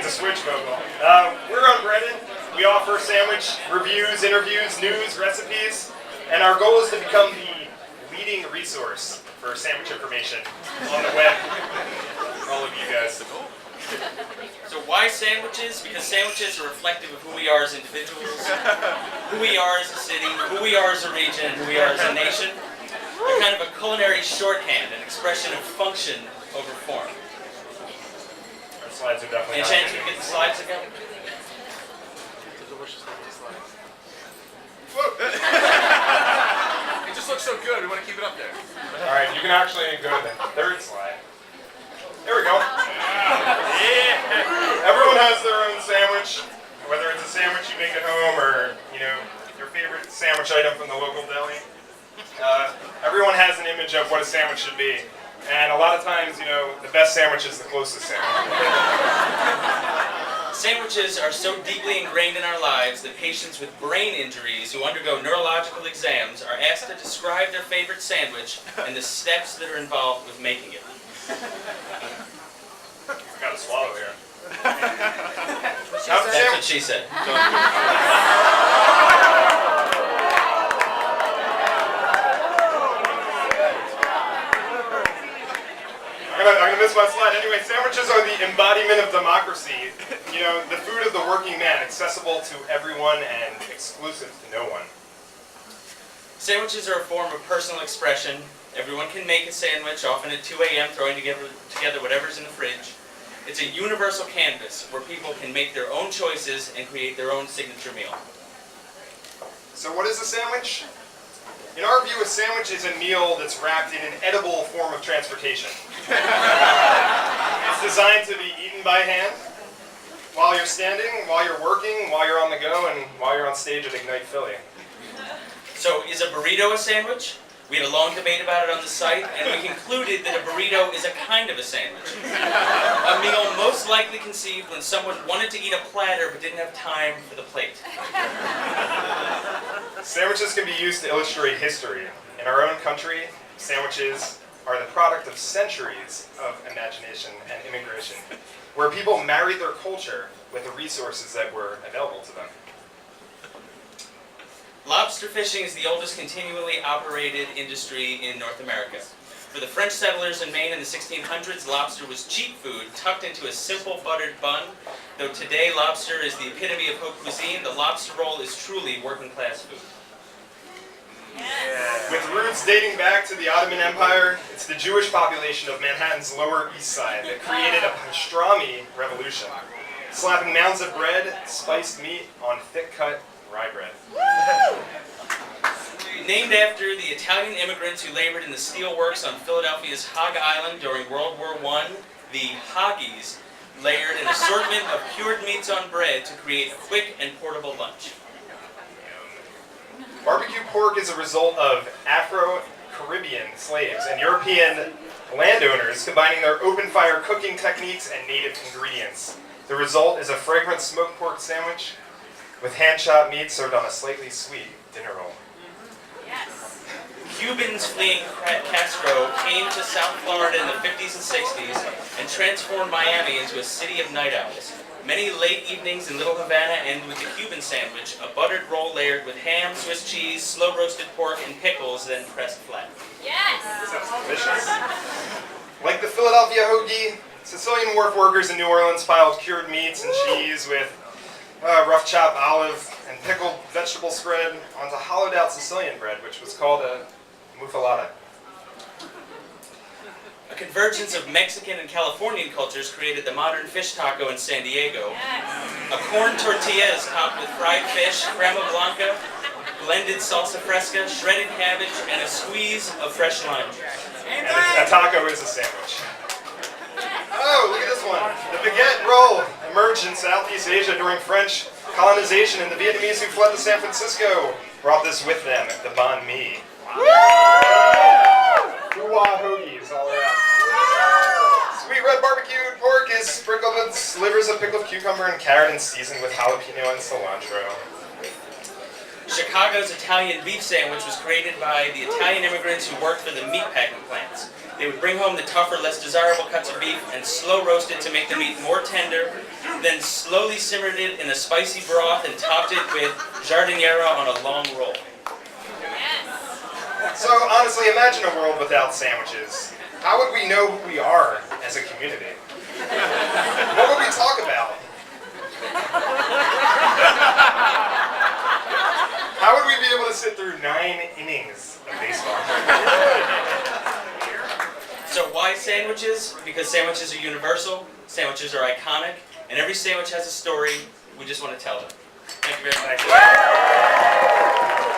the switch vocal. We're UNbreaded. We offer sandwich reviews, interviews, news, recipes, and our goal is to become the leading resource for sandwich information on the web for all of you guys. So why sandwiches? Because sandwiches are reflective of who we are as individuals, who we are as a city, who we are as a region, and who we are as a nation. They're kind of a culinary shorthand, an expression of function over form. Our slides are definitely Any chance we can get the slides together? It just looks so good, we want to keep it up there. Alright, you can actually go to the third slide. There we go. Yeah. Everyone has their own sandwich, whether it's a sandwich you make at home or, your favorite sandwich item from the local deli. Everyone has an image of what a sandwich should be. And a lot of times, the best sandwich is the closest sandwich. Sandwiches are so deeply ingrained in our lives that patients with brain injuries who undergo neurological exams are asked to describe their favorite sandwich and the steps that are involved with making it. I've got to swallow here. That's what she said. I'm gonna miss my slide. Anyway, sandwiches are the embodiment of democracy. The food of the working man, accessible to everyone and exclusive to no one. Sandwiches are a form of personal expression. Everyone can make a sandwich, often at 2 a.m., throwing together whatever's in the fridge. It's a universal canvas where people can make their own choices and create their own signature meal. So what is a sandwich? In our view, a sandwich is a meal that's wrapped in an edible form of transportation. It's designed to be eaten by hand, while you're standing, while you're working, while you're on the go, and while you're on stage at Ignite Philly. So is a burrito a sandwich? We had a long debate about it on the site, and we concluded that a burrito is a kind of a sandwich. A meal most likely conceived when someone wanted to eat a platter but didn't have time for the plate. Sandwiches can be used to illustrate history. In our own country, sandwiches are the product of centuries of imagination and immigration, where people married their culture with the resources that were available to them. Lobster fishing is the oldest continually operated industry in North America. For the French settlers in Maine in the 1600s, lobster was cheap food tucked into a simple buttered bun. Though today lobster is the epitome of haute cuisine, the lobster roll is truly working class food. Yes. With roots dating back to the Ottoman Empire, it's the Jewish population of Manhattan's Lower East Side that created a pastrami revolution, slapping mounds of bread, spiced meat on thick-cut rye bread. Named after the Italian immigrants who labored in the steel works on Philadelphia's Hog Island during World War I, the Hoggies layered an assortment of cured meats on bread to create a quick and portable lunch. Barbecue pork is a result of Afro-Caribbean slaves and European landowners combining their open-fire cooking techniques and native ingredients. The result is a fragrant smoked pork sandwich with hand-chopped meat served on a slightly sweet dinner roll. Yes. Cubans fleeing Castro came to South Florida in the 50s and 60s and transformed Miami into a city of night owls. Many late evenings in Little Havana end with the Cuban sandwich, a buttered roll layered with ham, Swiss cheese, slow-roasted pork, and pickles, then pressed flat. Yes. Sounds delicious. Like the Philadelphia hoagie, Sicilian wharf workers in New Orleans piled cured meats and cheese with rough chopped olive and pickled vegetable spread onto hollowed out Sicilian bread, which was called a muffalata. A convergence of Mexican and Californian cultures created the modern fish taco in San Diego. Yes. A corn tortilla is topped with fried fish, crema blanca, blended salsa fresca, shredded cabbage, and a squeeze of fresh lime juice. And a taco is a sandwich. Oh, look at this one. The baguette roll emerged in Southeast Asia during French colonization, and the Vietnamese who fled to San Francisco brought this with them, the banh mi. Hoo-wah hoagies all around. Sweet red barbecued pork is sprinkled with slivers of pickled cucumber and carrot and seasoned with jalapeno and cilantro. Chicago's Italian beef sandwich was created by the Italian immigrants who worked for the meatpacking plants. They would bring home the tougher, less desirable cuts of beef and slow roast it to make the meat more tender. then slowly simmered it in a spicy broth and topped it with jardiniera on a long roll. Yes. So honestly, imagine a world without sandwiches. How would we know who we are as a community? What would we talk about? How would we be able to sit through 9 innings of baseball? So why sandwiches? Because sandwiches are universal, sandwiches are iconic, and every sandwich has a story. We just want to tell them. Thank you very much. Thank you.